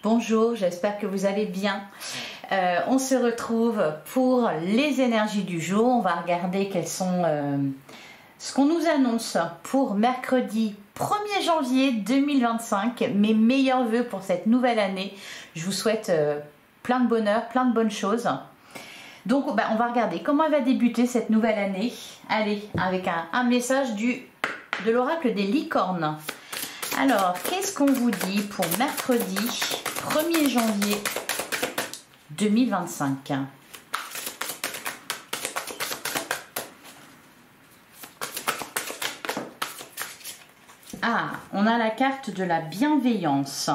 Bonjour, j'espère que vous allez bien. On se retrouve pour les énergies du jour. On va regarder quels sont ce qu'on nous annonce pour mercredi 1er janvier 2025. Mes meilleurs vœux pour cette nouvelle année. Je vous souhaite plein de bonheur, plein de bonnes choses. Donc on va regarder comment elle va débuter cette nouvelle année. Allez, avec un message de l'oracle des licornes. Alors, qu'est-ce qu'on vous dit pour mercredi 1er janvier 2025? Ah, on a la carte de la bienveillance.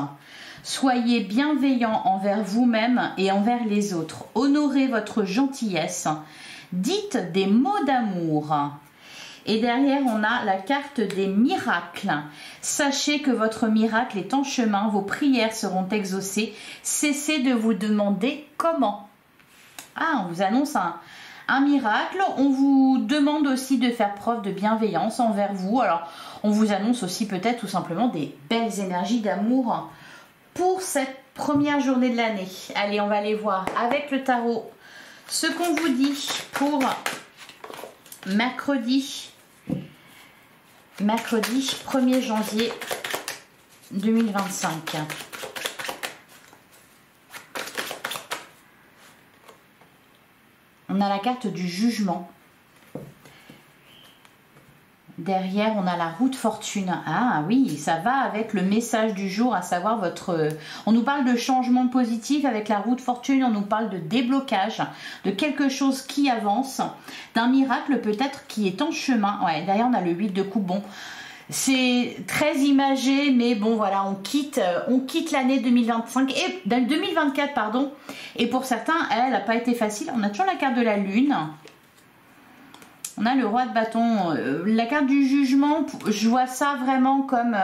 Soyez bienveillant envers vous-même et envers les autres. Honorez votre gentillesse. Dites des mots d'amour. Et derrière, on a la carte des miracles. Sachez que votre miracle est en chemin, vos prières seront exaucées. Cessez de vous demander comment. Ah, on vous annonce un miracle. On vous demande aussi de faire preuve de bienveillance envers vous. Alors, on vous annonce aussi peut-être tout simplement des belles énergies d'amour pour cette première journée de l'année. Allez, on va aller voir avec le tarot ce qu'on vous dit pour mercredi 1er janvier 2025. On a la carte du jugement. Derrière, on a la roue de fortune. Ah oui, ça va avec le message du jour, à savoir votre... On nous parle de changement positif avec la roue de fortune, on nous parle de déblocage, de quelque chose qui avance, d'un miracle peut-être qui est en chemin. Ouais, derrière, on a le 8 de coupe. Bon, c'est très imagé, mais bon, voilà, on quitte l'année 2025 et 2024, pardon. Et pour certains, elle n'a pas été facile. On a toujours la carte de la lune. On a le roi de bâton, la carte du jugement, je vois ça vraiment comme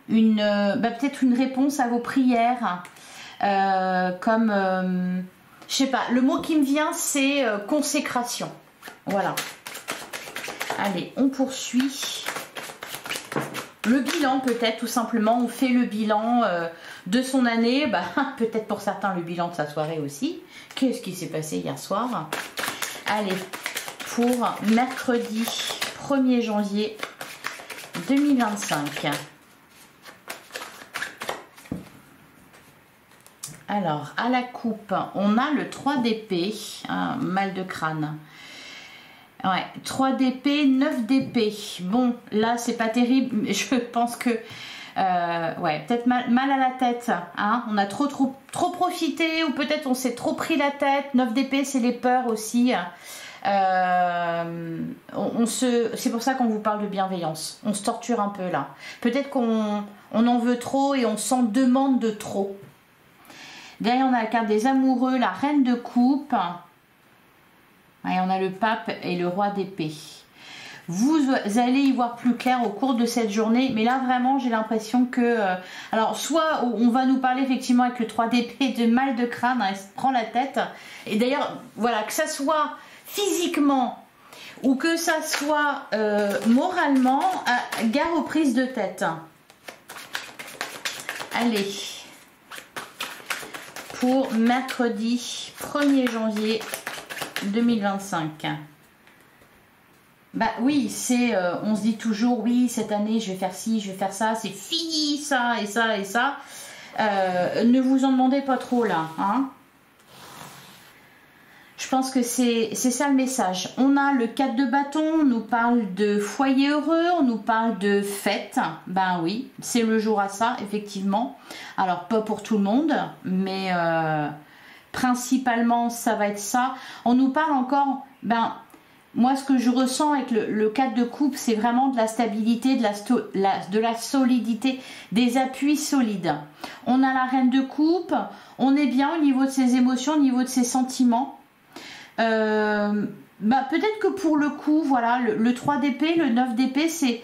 peut-être une réponse à vos prières, je sais pas, le mot qui me vient c'est consécration, voilà. Allez, on poursuit. Le bilan peut-être tout simplement, on fait le bilan de son année, peut-être pour certains le bilan de sa soirée aussi. Qu'est-ce qui s'est passé hier soir ? Allez, pour mercredi 1er janvier 2025. Alors, à la coupe, on a le 3 d'épée, mal de crâne. Ouais, 3 d'épée, 9 d'épée. Bon, là, c'est pas terrible, mais je pense que... ouais, peut-être mal à la tête, hein. On a trop profité, ou peut-être on s'est trop pris la tête. 9 d'épée, c'est les peurs aussi. C'est pour ça qu'on vous parle de bienveillance. On se torture un peu là. Peut-être qu'on en veut trop et on s'en demande de trop. Derrière, on a la carte des amoureux, la reine de coupe. Et on a le pape et le roi d'épée. Vous allez y voir plus clair au cours de cette journée, mais là vraiment j'ai l'impression que alors soit on va nous parler effectivement avec le 3 d'épée de mal de crâne, elle se prend la tête, et d'ailleurs voilà, que ça soit physiquement ou que ça soit moralement, gare aux prises de tête. Allez, pour mercredi 1er janvier 2025. Bah oui, c'est, on se dit toujours, oui, cette année, je vais faire ci, je vais faire ça, c'est fini, ça, et ça, et ça. Ne vous en demandez pas trop, là, hein. Je pense que c'est ça le message. On a le 4 de bâton, on nous parle de foyer heureux, on nous parle de fête. Ben oui, c'est le jour à ça, effectivement. Alors, pas pour tout le monde, mais principalement, ça va être ça. On nous parle encore, moi, ce que je ressens avec le 4 de coupe, c'est vraiment de la stabilité, de la solidité, des appuis solides. On a la reine de coupe, on est bien au niveau de ses émotions, au niveau de ses sentiments. Peut-être que pour le coup, voilà, le 3 d'épée, le 9 d'épée, c'est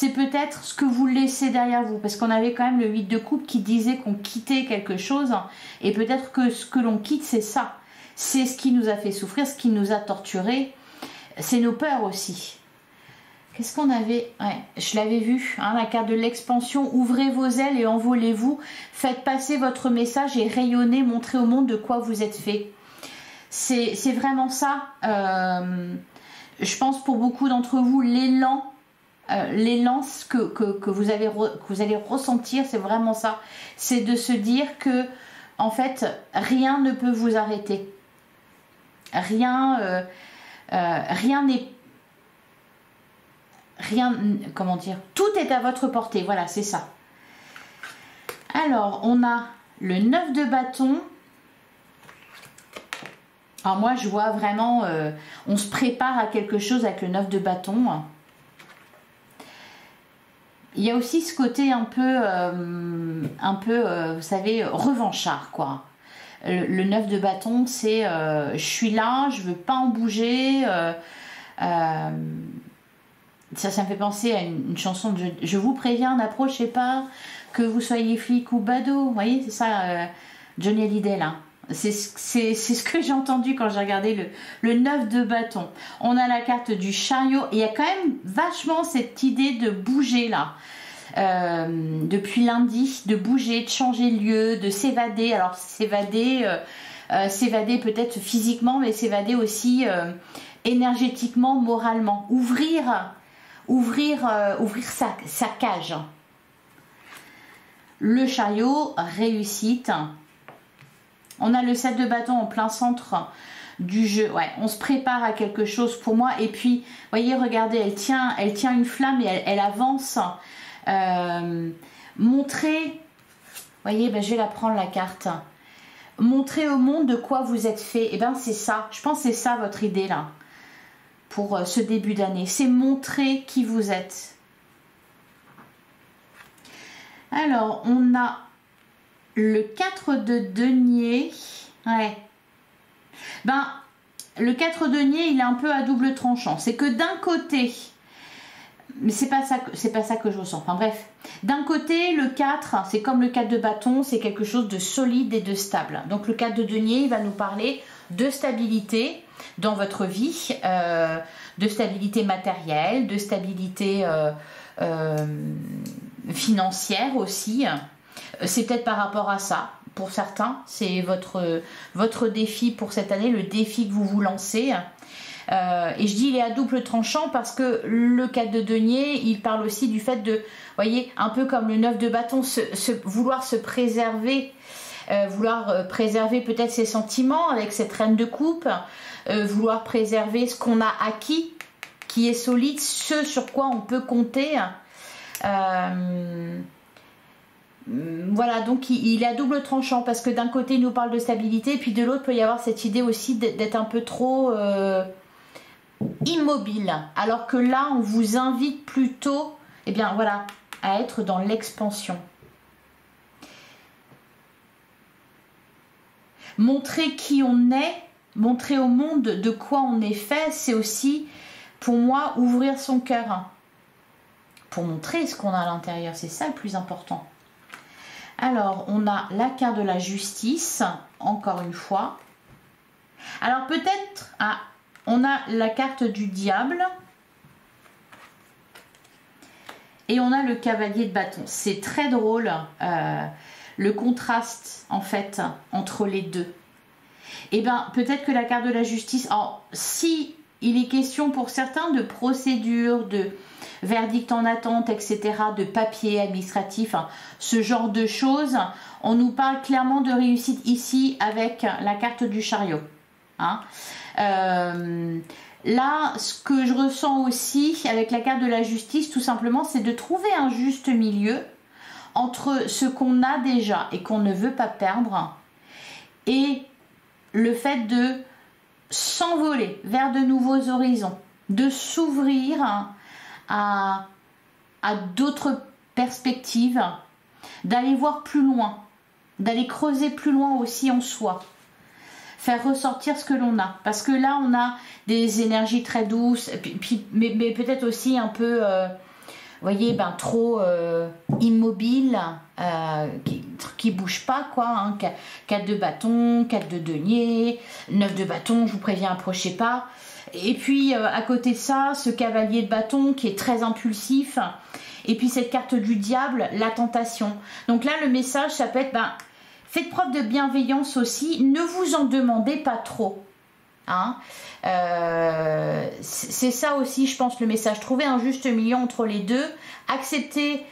peut-être ce que vous laissez derrière vous. Parce qu'on avait quand même le 8 de coupe qui disait qu'on quittait quelque chose. Et peut-être que ce que l'on quitte, c'est ça. C'est ce qui nous a fait souffrir, ce qui nous a torturés. C'est nos peurs aussi. Qu'est-ce qu'on avait? Ouais, je l'avais vu, hein, la carte de l'expansion. Ouvrez vos ailes et envolez-vous. Faites passer votre message et rayonnez, montrez au monde de quoi vous êtes fait. C'est vraiment ça. Je pense pour beaucoup d'entre vous, l'élan que vous allez ressentir, c'est vraiment ça. C'est de se dire que, en fait, rien ne peut vous arrêter. Rien n'est... comment dire, tout est à votre portée, voilà, c'est ça. Alors, on a le 9 de bâton. Alors moi, je vois vraiment, on se prépare à quelque chose avec le 9 de bâton. Il y a aussi ce côté un peu, vous savez, revanchard, quoi. Le 9 de bâton, c'est je suis là, je veux pas en bouger. Ça me fait penser à une chanson de Je vous préviens, n'approchez pas, que vous soyez flic ou badaud. Vous voyez, c'est ça, Johnny Hallyday, là. C'est ce que j'ai entendu quand j'ai regardé le 9 de bâton. On a la carte du chariot. Et il y a quand même vachement cette idée de bouger, là. Depuis lundi, de bouger, de changer de lieu, de s'évader. Alors, s'évader peut-être physiquement, mais s'évader aussi énergétiquement, moralement. Ouvrir sa cage. Le chariot, réussite. On a le 7 de bâton en plein centre du jeu. Ouais, on se prépare à quelque chose pour moi. Et puis, voyez, regardez, elle tient une flamme et elle avance. Montrer, voyez, ben, je vais la prendre la carte. Montrer au monde de quoi vous êtes fait. Et bien, c'est ça. Je pense que c'est ça votre idée là. Pour ce début d'année. C'est montrer qui vous êtes. Alors, on a le 4 de denier. Ouais. Ben, le 4 de denier, il est un peu à double tranchant. C'est que d'un côté, mais c'est pas ça que je ressens. Enfin bref, d'un côté, le 4, c'est comme le 4 de bâton, c'est quelque chose de solide et de stable. Donc le 4 de denier, il va nous parler de stabilité dans votre vie, de stabilité matérielle, de stabilité financière aussi. C'est peut-être par rapport à ça. Pour certains, c'est votre défi pour cette année, le défi que vous vous lancez. Et je dis il est à double tranchant parce que le 4 de denier, il parle aussi du fait de, voyez, un peu comme le 9 de bâton, vouloir se préserver, préserver peut-être ses sentiments avec cette reine de coupe, vouloir préserver ce qu'on a acquis, qui est solide, ce sur quoi on peut compter. Voilà, donc il est à double tranchant parce que d'un côté il nous parle de stabilité et puis de l'autre peut y avoir cette idée aussi d'être un peu trop immobile, alors que là on vous invite plutôt, eh bien voilà, à être dans l'expansion. Montrer qui on est, montrer au monde de quoi on est fait, c'est aussi pour moi ouvrir son cœur pour montrer ce qu'on a à l'intérieur, c'est ça le plus important. Alors, on a la carte de la justice, encore une fois. Alors, peut-être, on a la carte du diable. Et on a le cavalier de bâton. C'est très drôle, le contraste, en fait, entre les deux. Et bien, peut-être que la carte de la justice... Alors, si il est question pour certains de procédure, de verdict en attente, etc., de papier administratif, hein, ce genre de choses, on nous parle clairement de réussite ici avec la carte du chariot. Hein. Là, ce que je ressens aussi avec la carte de la justice, tout simplement, c'est de trouver un juste milieu entre ce qu'on a déjà et qu'on ne veut pas perdre et le fait de s'envoler vers de nouveaux horizons, de s'ouvrir à d'autres perspectives, d'aller voir plus loin, d'aller creuser plus loin aussi en soi, faire ressortir ce que l'on a. Parce que là, on a des énergies très douces, mais peut-être aussi un peu, voyez, ben, trop immobile, qui bouge pas, quoi. Hein. 4 de bâton, 4 de denier, 9 de bâton, je vous préviens, approchez pas. Et puis à côté de ça, ce cavalier de bâton qui est très impulsif. Et puis cette carte du diable, la tentation. Donc là, le message, ça peut être, ben, faites preuve de bienveillance aussi. Ne vous en demandez pas trop. Hein, c'est ça aussi, je pense, le message. Trouver un juste milieu entre les deux. Accepter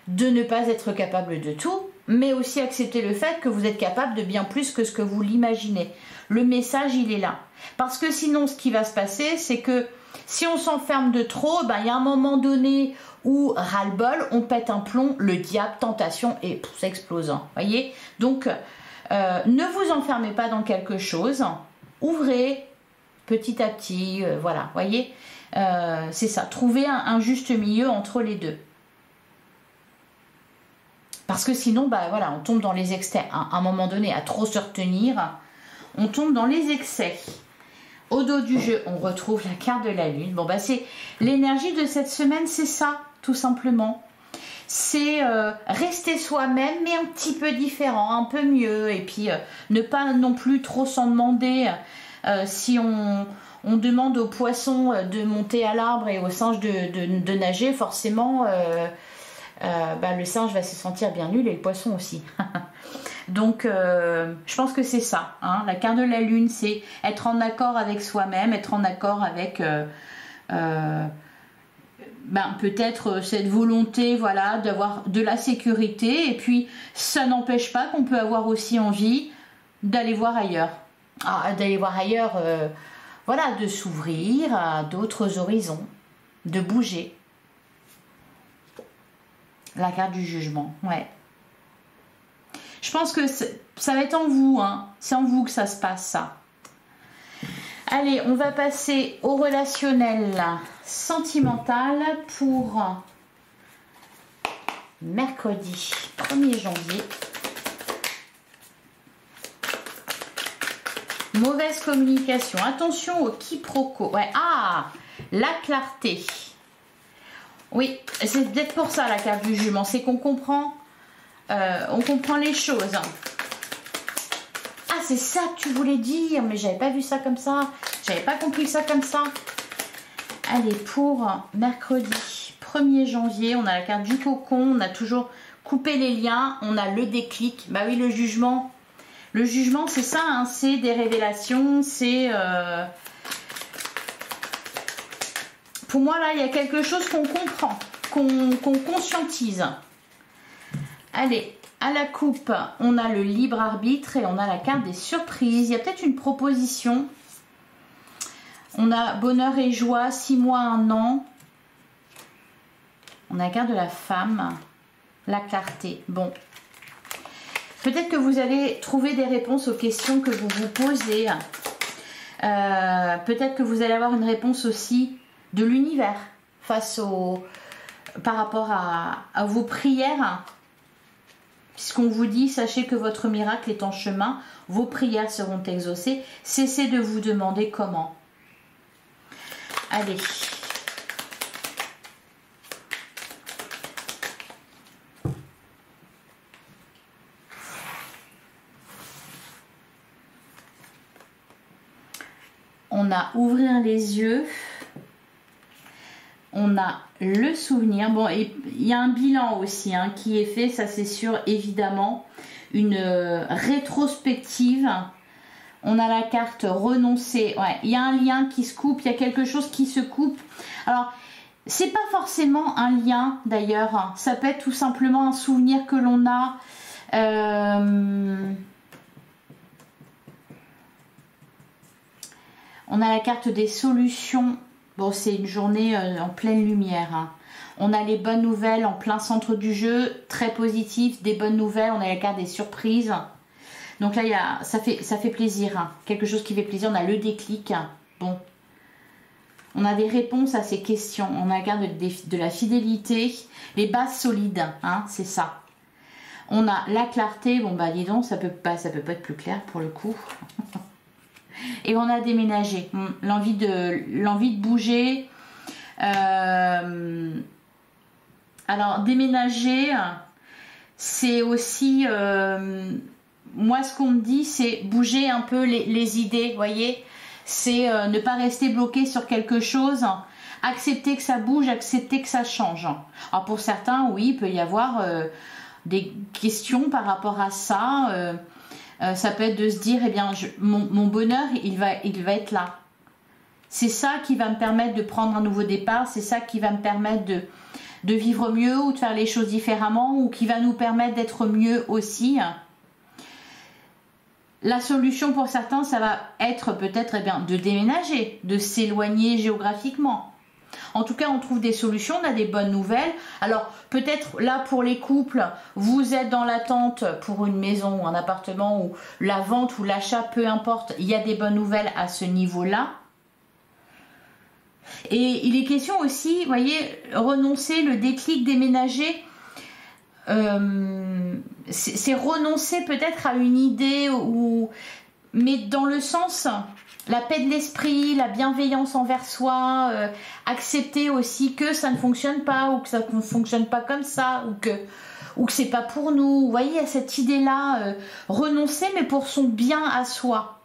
de ne pas être capable de tout, mais aussi accepter le fait que vous êtes capable de bien plus que ce que vous l'imaginez. Le message, il est là. Parce que sinon, ce qui va se passer, c'est que si on s'enferme de trop, ben, il y a un moment donné où, ras-le-bol, on pète un plomb, le diable, tentation, et pff, ça explose. Hein, voyez. Donc, ne vous enfermez pas dans quelque chose. Ouvrez petit à petit, voilà, voyez. C'est ça, trouver un juste milieu entre les deux. Parce que sinon, bah, voilà, on tombe dans les excès. À un moment donné, à trop se retenir, on tombe dans les excès. Au dos du jeu, on retrouve la carte de la lune. Bon, bah, c'est l'énergie de cette semaine, c'est ça, tout simplement. C'est rester soi-même, mais un petit peu différent, un peu mieux. Et puis, ne pas non plus trop s'en demander. Si on demande aux poissons de monter à l'arbre et aux singes de nager, forcément, bah, le singe va se sentir bien nul et le poisson aussi. Donc, je pense que c'est ça. Hein. La carte de la lune, c'est être en accord avec soi-même, être en accord avec ben, peut-être cette volonté, voilà, d'avoir de la sécurité. Et puis, ça n'empêche pas qu'on peut avoir aussi envie d'aller voir ailleurs. Ah, d'aller voir ailleurs, voilà, de s'ouvrir à d'autres horizons, de bouger. La carte du jugement, ouais. Je pense que ça va être en vous, hein. C'est en vous que ça se passe, ça. Allez, on va passer au relationnel sentimental pour mercredi 1er janvier. Mauvaise communication. Attention au quiproquo. Ouais. Ah, la clarté. Oui, c'est peut-être pour ça la carte du jugement. C'est qu'on comprend, les choses. Ah, c'est ça que tu voulais dire. Mais j'avais pas vu ça comme ça. J'avais pas compris ça comme ça. Allez, pour mercredi 1er janvier, on a la carte du cocon. On a toujours coupé les liens. On a le déclic. Bah oui, le jugement. Le jugement, c'est ça, hein, c'est des révélations, c'est... Pour moi, là, il y a quelque chose qu'on comprend, qu'on conscientise. Allez, à la coupe, on a le libre arbitre et on a la carte des surprises. Il y a peut-être une proposition. On a bonheur et joie, 6 mois, 1 an. On a la carte de la femme, la clarté. Bon. Peut-être que vous allez trouver des réponses aux questions que vous vous posez. Peut-être que vous allez avoir une réponse aussi de l'univers par rapport à vos prières. Puisqu'on vous dit, sachez que votre miracle est en chemin, vos prières seront exaucées. Cessez de vous demander comment. Allez. On a ouvrir les yeux, on a le souvenir. Bon, et il y a un bilan aussi hein, qui est fait, ça c'est sûr, évidemment. Une rétrospective. On a la carte renoncer. Ouais, il y a un lien qui se coupe, il y a quelque chose qui se coupe. Alors, c'est pas forcément un lien d'ailleurs. Ça peut être tout simplement un souvenir que l'on a. On a la carte des solutions. Bon, c'est une journée en pleine lumière. Hein. On a les bonnes nouvelles en plein centre du jeu. Très positif, des bonnes nouvelles. On a la carte des surprises. Donc là, ça fait plaisir. Hein. Quelque chose qui fait plaisir. On a le déclic. Bon. On a des réponses à ces questions. On a la carte de la fidélité. Les bases solides. Hein, c'est ça. On a la clarté. Bon, bah dis donc, ça peut pas être plus clair pour le coup. Et on a déménagé, l'envie de bouger. Alors déménager, c'est aussi, moi ce qu'on me dit, c'est bouger un peu les idées, voyez. c'est ne pas rester bloqué sur quelque chose, accepter que ça bouge, accepter que ça change. Alors pour certains, oui, il peut y avoir des questions par rapport à ça. Ça peut être de se dire, eh bien, mon bonheur, il va être là. C'est ça qui va me permettre de prendre un nouveau départ, c'est ça qui va me permettre de vivre mieux ou de faire les choses différemment ou qui va nous permettre d'être mieux aussi. La solution pour certains, ça va être peut-être de déménager, de s'éloigner géographiquement. En tout cas, on trouve des solutions, on a des bonnes nouvelles. Alors, peut-être là, pour les couples, vous êtes dans l'attente pour une maison ou un appartement ou la vente ou l'achat, peu importe, il y a des bonnes nouvelles à ce niveau-là. Et il est question aussi, vous voyez, renoncer, le déclic, déménager, c'est renoncer peut-être à une idée, mais dans le sens, la paix de l'esprit, la bienveillance envers soi, accepter aussi que ça ne fonctionne pas ou que ça ne fonctionne pas comme ça ou que c'est pas pour nous. Vous voyez, il y a cette idée-là, renoncer mais pour son bien à soi.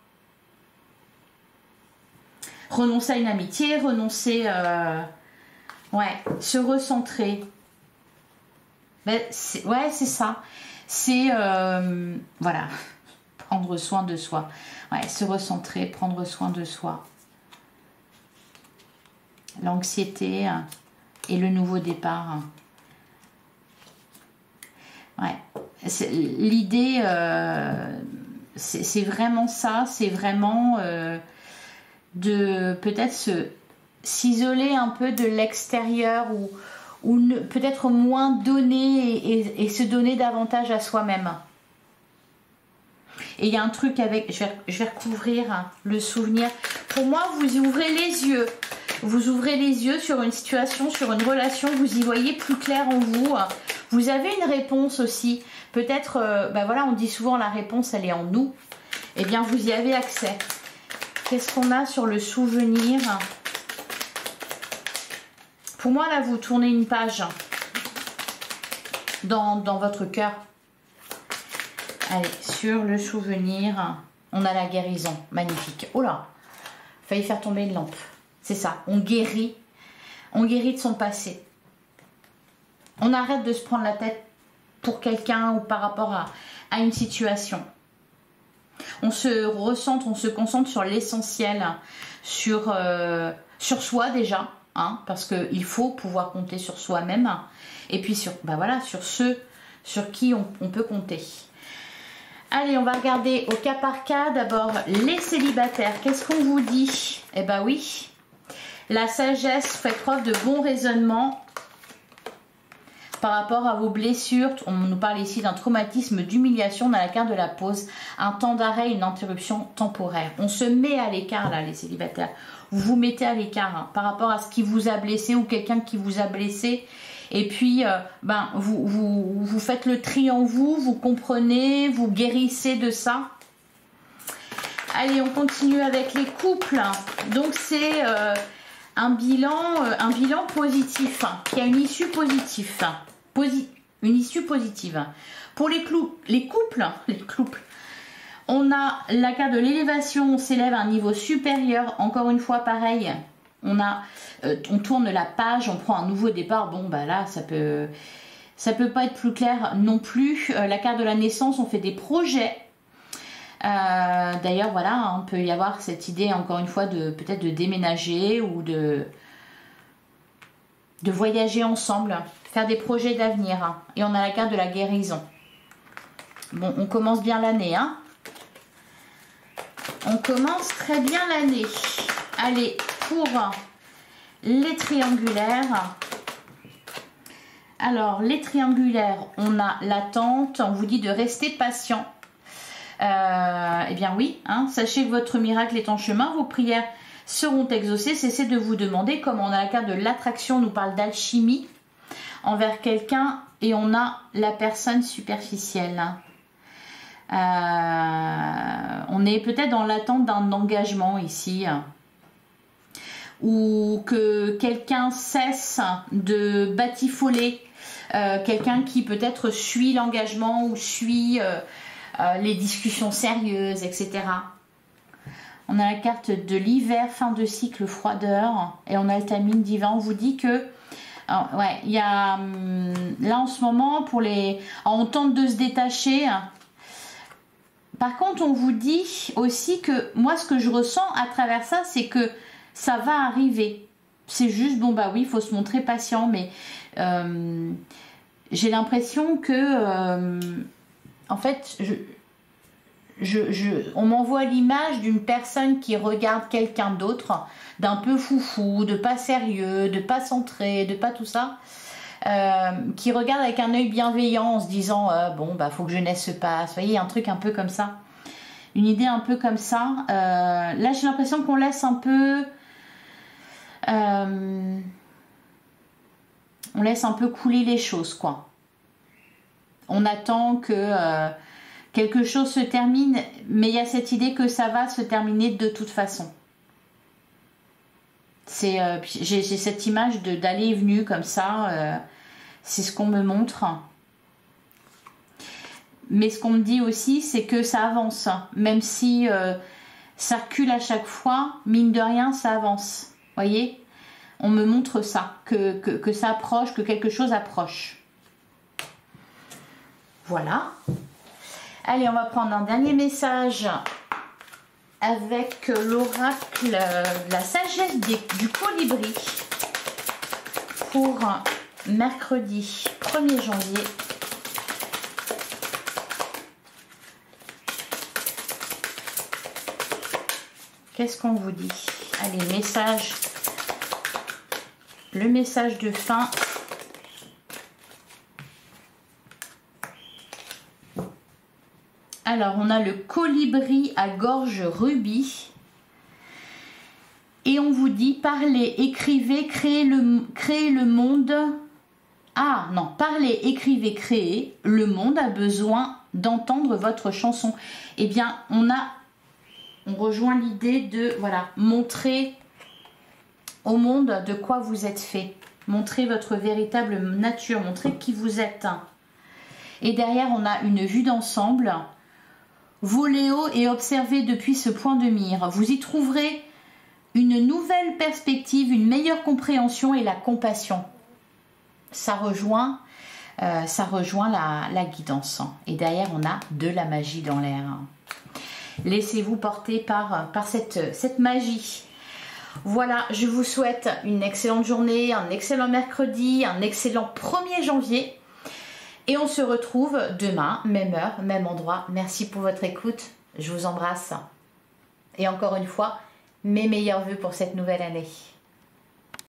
Renoncer à une amitié, renoncer, se recentrer. Ben, ouais, c'est ça. C'est, voilà, prendre soin de soi. Ouais, se recentrer, prendre soin de soi. L'anxiété et le nouveau départ. Ouais, l'idée, c'est vraiment ça, c'est vraiment de peut-être s'isoler un peu de l'extérieur ou peut-être moins donner et se donner davantage à soi-même. Et il y a un truc avec, je vais recouvrir le souvenir. Pour moi, vous ouvrez les yeux. Vous ouvrez les yeux sur une situation, sur une relation, vous y voyez plus clair en vous. Vous avez une réponse aussi. Peut-être, voilà, on dit souvent la réponse, elle est en nous. Eh bien, vous y avez accès. Qu'est-ce qu'on a sur le souvenir? Pour moi, là, vous tournez une page dans votre cœur. Allez, sur le souvenir, on a la guérison. Magnifique. Oh là, failli faire tomber une lampe. C'est ça, on guérit de son passé. On arrête de se prendre la tête pour quelqu'un ou par rapport à une situation. On se recentre, on se concentre sur l'essentiel, sur soi déjà, hein, parce qu'il faut pouvoir compter sur soi-même, et puis sur ceux sur qui on peut compter. Allez, on va regarder au cas par cas. D'abord, les célibataires. Qu'est-ce qu'on vous dit? Eh bien oui, la sagesse fait preuve de bon raisonnement par rapport à vos blessures. On nous parle ici d'un traumatisme, d'humiliation dans la carte de la pause, un temps d'arrêt, une interruption temporaire. On se met à l'écart là, les célibataires. Vous vous mettez à l'écart hein, par rapport à ce qui vous a blessé ou quelqu'un qui vous a blessé. Et puis, vous faites le tri en vous, vous comprenez, vous guérissez de ça. Allez, on continue avec les couples. Donc, c'est un bilan positif, hein, qui a une issue positive. Une issue positive. Pour les couples, on a la carte de l'élévation, on s'élève à un niveau supérieur. Encore une fois, pareil. On tourne la page, on prend un nouveau départ. Bon, bah là, ça peut pas être plus clair non plus. La carte de la naissance, on fait des projets. D'ailleurs, voilà, on peut y avoir cette idée, encore une fois, peut-être de déménager ou de voyager ensemble, faire des projets d'avenir. Hein. Et on a la carte de la guérison. Bon, on commence bien l'année, hein. On commence très bien l'année. Allez, pour les triangulaires. Alors, les triangulaires, on a l'attente. On vous dit de rester patient. Eh bien oui, hein, sachez que votre miracle est en chemin. Vos prières seront exaucées. Cessez de vous demander, comme on a la carte de l'attraction, on nous parle d'alchimie envers quelqu'un. Et on a la personne superficielle. On est peut-être dans l'attente d'un engagement ici. Ou que quelqu'un cesse de batifoler, quelqu'un qui peut-être suit l'engagement ou suit les discussions sérieuses, etc. On a la carte de l'hiver, fin de cycle, froideur. Et on a le timing divin. On vous dit que... Alors, ouais, il y a... Là, en ce moment, pour les... Alors, on tente de se détacher. Par contre, on vous dit aussi que... Moi, ce que je ressens à travers ça, c'est que ça va arriver. C'est juste, bon, bah oui, il faut se montrer patient. Mais j'ai l'impression que... en fait, on m'envoie l'image d'une personne qui regarde quelqu'un d'autre, d'un peu foufou, de pas sérieux, de pas centré, de pas tout ça, qui regarde avec un œil bienveillant en se disant bon bah faut que jeunesse se passe, vous voyez, un truc un peu comme ça, une idée un peu comme ça. Là j'ai l'impression qu'on laisse un peu on laisse un peu couler les choses, quoi. On attend que quelque chose se termine, mais il y a cette idée que ça va se terminer de toute façon. J'ai cette image d'aller et venue comme ça, c'est ce qu'on me montre. Mais ce qu'on me dit aussi, c'est que ça avance, même si ça recule à chaque fois, mine de rien, ça avance. Vous voyez, on me montre ça, que ça approche, que quelque chose approche. Voilà. Allez, on va prendre un dernier message avec l'oracle de la sagesse du colibri pour mercredi 1er janvier. Qu'est-ce qu'on vous dit? Allez, message. Le message de fin. Alors, on a le colibri à gorge rubis. Et on vous dit, parlez, écrivez, créez le monde. Ah, non, parlez, écrivez, créez. Le monde a besoin d'entendre votre chanson. Eh bien, on rejoint l'idée de, voilà, montrer au monde de quoi vous êtes fait. Montrer votre véritable nature, montrer qui vous êtes. Et derrière, on a une vue d'ensemble. Volez haut et observez depuis ce point de mire. Vous y trouverez une nouvelle perspective, une meilleure compréhension et la compassion. Ça rejoint la guidance. Et derrière, on a de la magie dans l'air. Laissez-vous porter par cette magie. Voilà, je vous souhaite une excellente journée, un excellent mercredi, un excellent 1er janvier. Et on se retrouve demain, même heure, même endroit. Merci pour votre écoute. Je vous embrasse. Et encore une fois, mes meilleurs vœux pour cette nouvelle année.